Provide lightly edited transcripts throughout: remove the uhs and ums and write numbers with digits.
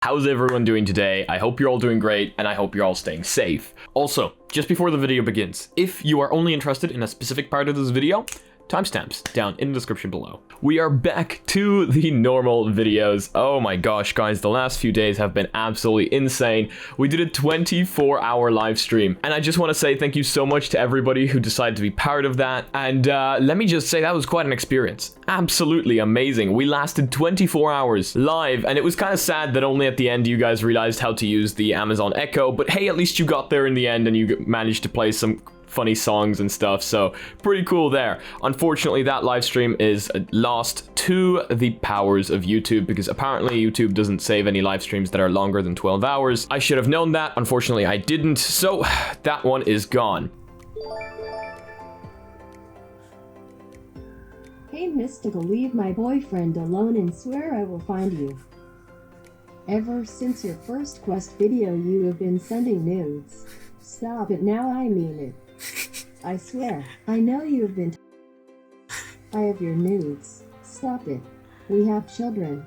How's everyone doing today? I hope you're all doing great, and I hope you're all staying safe. Also, just before the video begins, if you are only interested in a specific part of this video, timestamps down in the description below. We are back to the normal videos. Oh my gosh, guys, the last few days have been absolutely insane. We did a 24-hour live stream, and I just want to say thank you so much to everybody who decided to be part of that. And let me just say that was quite an experience. Absolutely amazing. We lasted 24 hours live, and it was kind of sad that only at the end you guys realized how to use the Amazon Echo, but hey, at least you got there in the end and you managed to play some funny songs and stuff, so pretty cool there. Unfortunately, that live stream is lost to the powers of YouTube because apparently YouTube doesn't save any live streams that are longer than 12 hours. I should have known that. Unfortunately, I didn't, so that one is gone. Hey Mysticle, leave my boyfriend alone and swear I will find you. Ever since your first Quest video you have been sending nudes. Stop it now, I mean it. I swear, I know you have been I have your nudes. Stop it. We have children.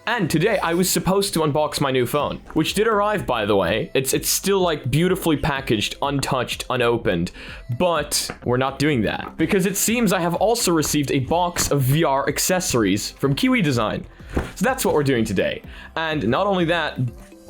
And today I was supposed to unbox my new phone, which did arrive, by the way. It's still like beautifully packaged, untouched, unopened, but we're not doing that because it seems I have also received a box of VR accessories from Kiwi Design. So that's what we're doing today. And not only that,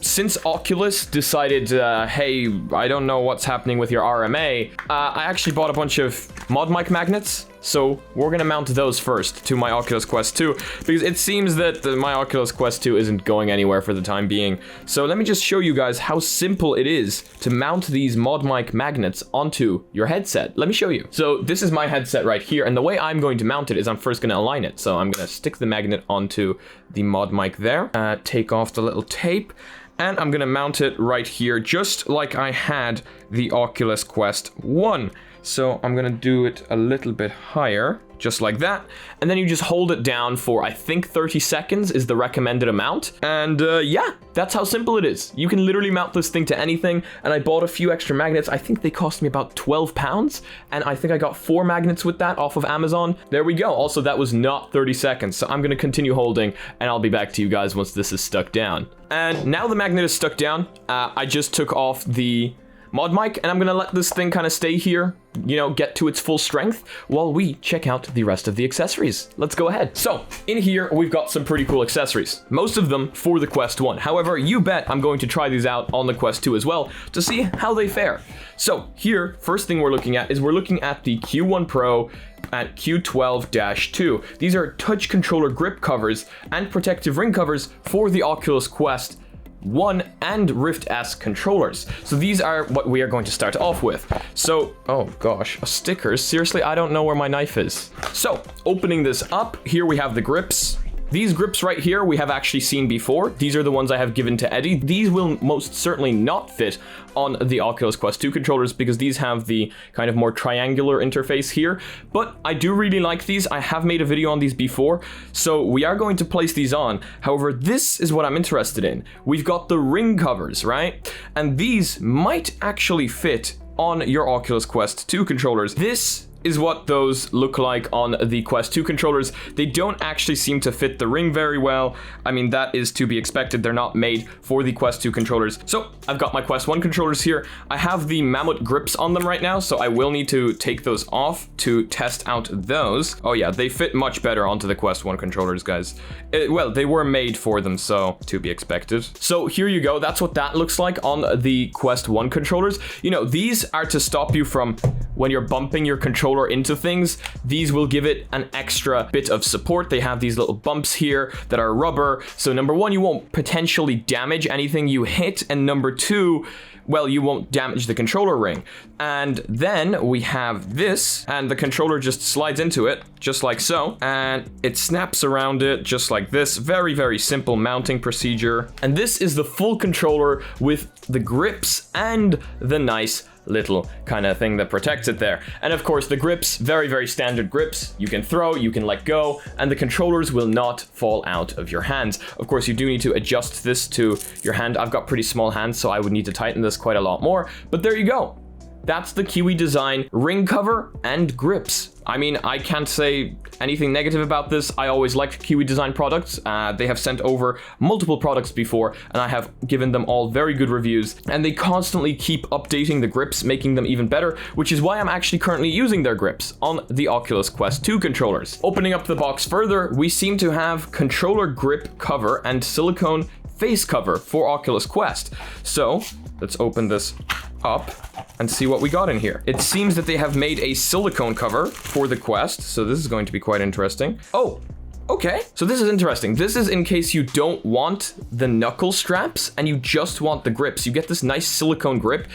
since Oculus decided, hey, I don't know what's happening with your RMA, I actually bought a bunch of Modmic magnets, so we're gonna mount those first to my Oculus Quest 2, because it seems that my Oculus Quest 2 isn't going anywhere for the time being. So let me just show you guys how simple it is to mount these Modmic magnets onto your headset. Let me show you. So this is my headset right here, and the way I'm going to mount it is I'm first gonna align it. So I'm gonna stick the magnet onto the Modmic there, take off the little tape, and I'm gonna mount it right here, just like I had the Oculus Quest 1. So I'm gonna do it a little bit higher, just like that. And then you just hold it down for, I think 30 seconds is the recommended amount. And yeah, that's how simple it is. You can literally mount this thing to anything. And I bought a few extra magnets. I think they cost me about 12 pounds. And I think I got 4 magnets with that off of Amazon. There we go. Also, that was not 30 seconds. So I'm gonna continue holding and I'll be back to you guys once this is stuck down. And now the magnet is stuck down. I just took off the Modmic, and I'm gonna let this thing kind of stay here, you know, get to its full strength while we check out the rest of the accessories. Let's go ahead. So in here, we've got some pretty cool accessories, most of them for the Quest 1. However, you bet I'm going to try these out on the Quest 2 as well to see how they fare. So here, first thing we're looking at is we're looking at the Q1 Pro at Q12-2. These are touch controller grip covers and protective ring covers for the Oculus Quest 1 and Rift S controllers. So these are what we are going to start off with. So, oh gosh, stickers. Seriously, I don't know where my knife is. So, opening this up, here we have the grips. These grips right here we have actually seen before. These are the ones I have given to Eddie. These will most certainly not fit on the Oculus Quest 2 controllers because these have the kind of more triangular interface here. But I do really like these. I have made a video on these before, so we are going to place these on. However, this is what I'm interested in. We've got the ring covers, right? And these might actually fit on your Oculus Quest 2 controllers. This is what those look like on the Quest 2 controllers. They don't actually seem to fit the ring very well. I mean, that is to be expected. They're not made for the Quest 2 controllers. So I've got my Quest 1 controllers here. I have the Mammoth grips on them right now, so I will need to take those off to test out those. Oh yeah, they fit much better onto the Quest 1 controllers, guys. Well, they were made for them, so to be expected. So here you go. That's what that looks like on the Quest 1 controllers. You know, these are to stop you from, when you're bumping your controller into things, these will give it an extra bit of support. They have these little bumps here that are rubber. So number one, you won't potentially damage anything you hit. And number two, well, you won't damage the controller ring. And then we have this, and the controller just slides into it, just like so. And it snaps around it just like this. Very, very simple mounting procedure. And this is the full controller with the grips and the nice little kind of thing that protects it there. And of course the grips, very, very standard grips. You can throw, you can let go, and the controllers will not fall out of your hands. Of course, you do need to adjust this to your hand. I've got pretty small hands, so I would need to tighten this quite a lot more, but there you go. that's the Kiwi Design ring cover and grips. I mean, I can't say anything negative about this. I always liked Kiwi Design products. They have sent over multiple products before, and I have given them all very good reviews. And they constantly keep updating the grips, making them even better, which is why I'm actually currently using their grips on the Oculus Quest 2 controllers. Opening up the box further, we seem to have controller grip cover and silicone face cover for Oculus Quest. So let's open this up and see what we got in here. It seems that they have made a silicone cover for the Quest, so this is going to be quite interesting. Oh, okay. So this is interesting. This is in case you don't want the knuckle straps and you just want the grips. You get this nice silicone grip.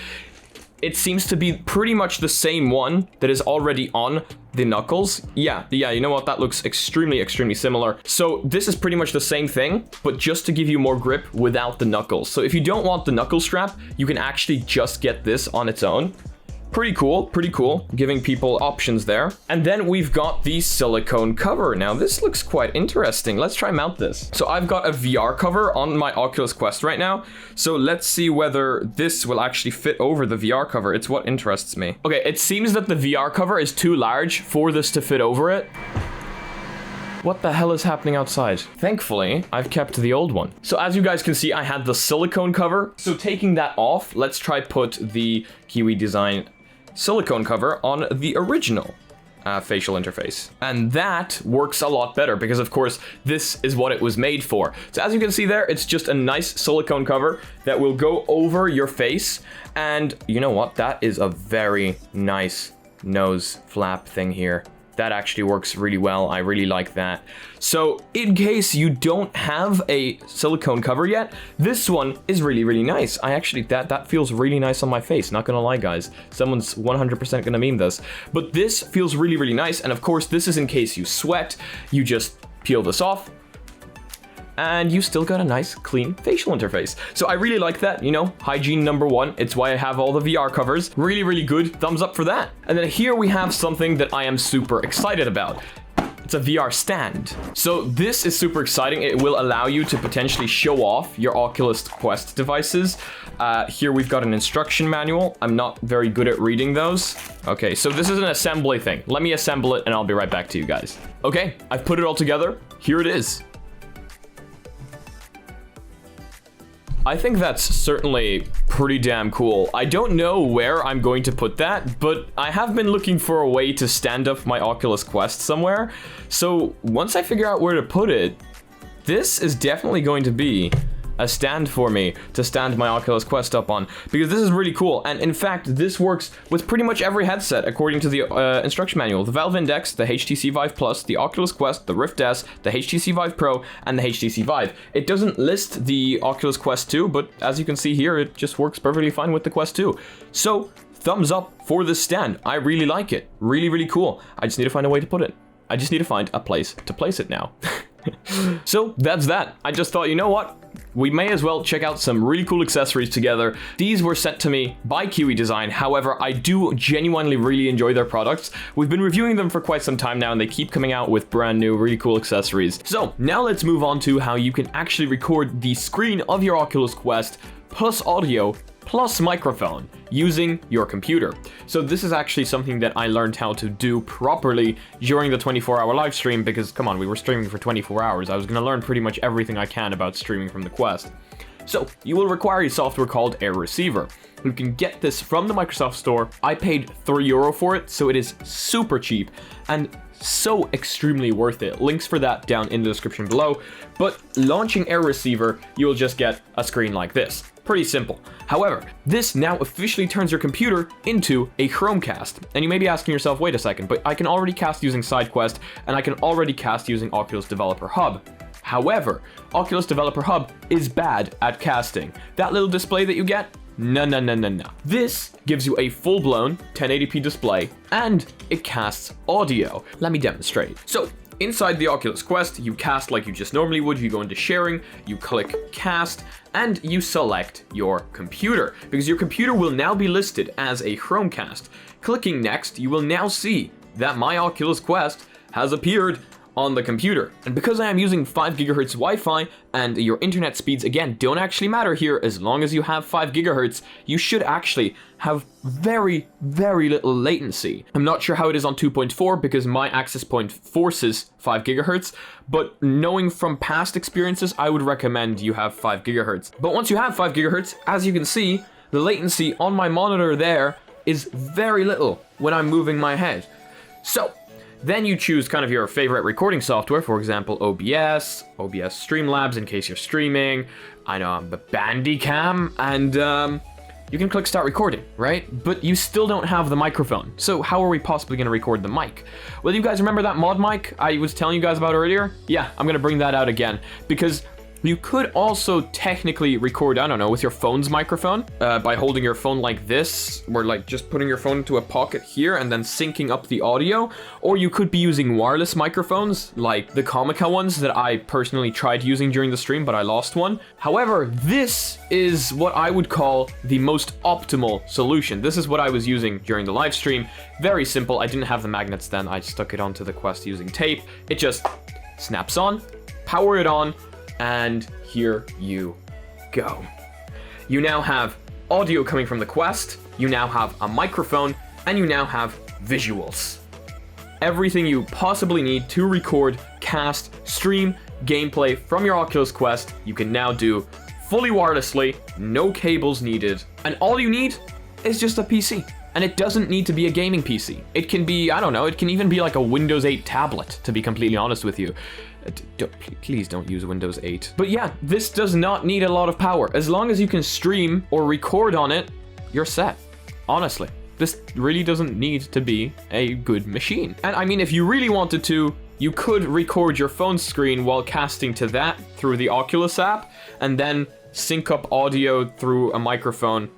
It seems to be pretty much the same one that is already on the knuckles. Yeah, you know what? That looks extremely similar. So this is pretty much the same thing, but just to give you more grip without the knuckles. So if you don't want the knuckle strap, you can actually just get this on its own. Pretty cool, giving people options there. And then we've got the silicone cover. Now this looks quite interesting. Let's try mount this. So I've got a VR cover on my Oculus Quest right now. So let's see whether this will actually fit over the VR cover. It's what interests me. Okay, it seems that the VR cover is too large for this to fit over it. What the hell is happening outside? Thankfully, I've kept the old one. So as you guys can see, I had the silicone cover. So taking that off, let's try put the Kiwi Design silicone cover on the original facial interface. And that works a lot better because of course this is what it was made for. So as you can see there, it's just a nice silicone cover that will go over your face. And you know what? That is a very nice nose flap thing here. That actually works really well. I really like that. So in case you don't have a silicone cover yet, this one is really nice. I actually, that feels really nice on my face. Not gonna lie, guys. Someone's 100% gonna meme this. But this feels really nice. And of course, this is in case you sweat. You just peel this off, and you still got a nice clean facial interface. So I really like that, you know, hygiene #1. It's why I have all the VR covers. Really good, thumbs up for that. And then here we have something that I am super excited about. It's a VR stand. So this is super exciting. It will allow you to potentially show off your Oculus Quest devices. Here we've got an instruction manual. I'm not very good at reading those. Okay, so this is an assembly thing. Let me assemble it and I'll be right back to you guys. Okay, I've put it all together. Here it is. I think that's certainly pretty damn cool. I don't know where I'm going to put that, but I have been looking for a way to stand up my Oculus Quest somewhere. So once I figure out where to put it, this is definitely going to be a stand for me to stand my Oculus Quest up on, because this is really cool. And in fact, this works with pretty much every headset according to the instruction manual. The Valve Index, the HTC Vive Plus, the Oculus Quest, the Rift S, the HTC Vive Pro, and the HTC Vive. It doesn't list the Oculus Quest 2, but as you can see here, it just works perfectly fine with the Quest 2. So thumbs up for this stand. I really like it. Really cool. I just need to find a way to put it. I just need to find a place to place it now. So that's that. I just thought, you know what? We may as well check out some really cool accessories together. These were sent to me by Kiwi Design. However, I do genuinely really enjoy their products. We've been reviewing them for quite some time now, and they keep coming out with brand new, really cool accessories. So now let's move on to how you can actually record the screen of your Oculus Quest plus audio plus microphone using your computer. So this is actually something that I learned how to do properly during the 24-hour live stream, because come on, we were streaming for 24 hours. I was gonna learn pretty much everything I can about streaming from the Quest. So you will require a software called AirReciever. You can get this from the Microsoft Store. I paid €3 for it, so it is super cheap and so extremely worth it. Links for that down in the description below. But launching AirReciever, you will just get a screen like this. Pretty simple. However, this now officially turns your computer into a Chromecast. And you may be asking yourself, wait a second, but I can already cast using SideQuest, and I can already cast using Oculus Developer Hub. However, Oculus Developer Hub is bad at casting. That little display that you get, no. This gives you a full-blown 1080p display, and it casts audio. Let me demonstrate. So, inside the Oculus Quest, you cast like you just normally would. You go into sharing, you click cast, and you select your computer, because your computer will now be listed as a Chromecast. Clicking next, you will now see that my Oculus Quest has appeared on the computer. And because I am using 5 gigahertz Wi-Fi, and your internet speeds, again, don't actually matter here, as long as you have 5 gigahertz, you should actually have very, very little latency. I'm not sure how it is on 2.4 because my access point forces 5 gigahertz, but knowing from past experiences, I would recommend you have 5 gigahertz. But once you have 5 gigahertz, as you can see, the latency on my monitor there is very little when I'm moving my head. So then you choose kind of your favorite recording software, for example, OBS Streamlabs in case you're streaming, I know, Bandicam, and you can click start recording, right? But you still don't have the microphone. So how are we possibly going to record the mic? Well, you guys remember that mod mic I was telling you guys about earlier? Yeah, I'm going to bring that out again because you could also technically record, I don't know, with your phone's microphone by holding your phone like this, or like just putting your phone into a pocket here and then syncing up the audio. Or you could be using wireless microphones like the Comica ones that I personally tried using during the stream, but I lost one. However, this is what I would call the most optimal solution. This is what I was using during the live stream. Very simple. I didn't have the magnets then. I stuck it onto the Quest using tape. It just snaps on, power it on, and here you go. You now have audio coming from the Quest, you now have a microphone, and you now have visuals. Everything you possibly need to record, cast, stream, gameplay from your Oculus Quest, you can now do fully wirelessly, no cables needed, and all you need is just a PC. And it doesn't need to be a gaming PC. It can be, I don't know, it can even be like a Windows 8 tablet, to be completely honest with you. Please don't use Windows 8. But yeah, this does not need a lot of power. As long as you can stream or record on it, you're set. Honestly, this really doesn't need to be a good machine. And I mean, if you really wanted to, you could record your phone screen while casting to that through the Oculus app, and then sync up audio through a microphone,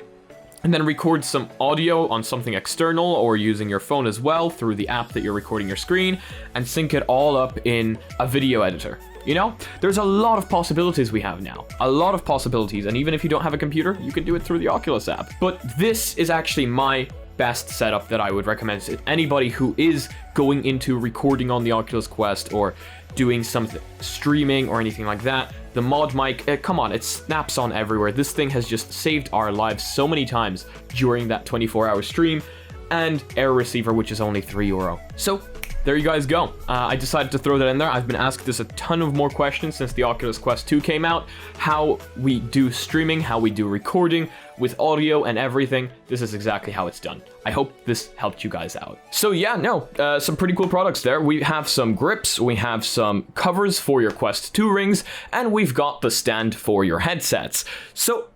and then record some audio on something external or using your phone as well through the app that you're recording your screen, and sync it all up in a video editor. You know, there's a lot of possibilities we have now. A lot of possibilities, and even if you don't have a computer, you can do it through the Oculus app. But this is actually my best setup that I would recommend to anybody who is going into recording on the Oculus Quest or doing some streaming or anything like that. The mod mic, come on, it snaps on everywhere. This thing has just saved our lives so many times during that 24-hour stream. And AirReciever, which is only €3. So there you guys go. I decided to throw that in there. I've been asked this a ton of more questions since the Oculus Quest 2 came out. How we do streaming, how we do recording with audio and everything. This is exactly how it's done. I hope this helped you guys out. So yeah, no, some pretty cool products there. We have some grips, we have some covers for your Quest 2 rings, and we've got the stand for your headsets. So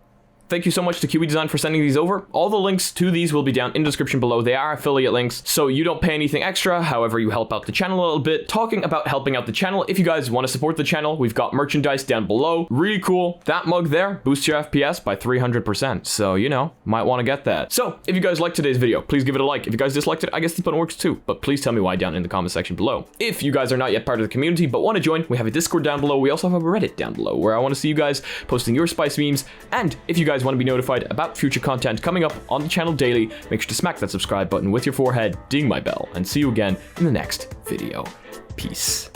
thank you so much to Kiwi Design for sending these over. All the links to these will be down in the description below. They are affiliate links, so you don't pay anything extra. However, you help out the channel a little bit. Talking about helping out the channel, if you guys want to support the channel, we've got merchandise down below. Really cool. That mug there boosts your FPS by 300%. So, you know, might want to get that. So, if you guys liked today's video, please give it a like. If you guys disliked it, I guess this button works too. But please tell me why down in the comment section below. If you guys are not yet part of the community but want to join, we have a Discord down below. We also have a Reddit down below where I want to see you guys posting your spice memes. And if you guys want to be notified about future content coming up on the channel daily, make sure to smack that subscribe button with your forehead, ding my bell, and see you again in the next video. Peace.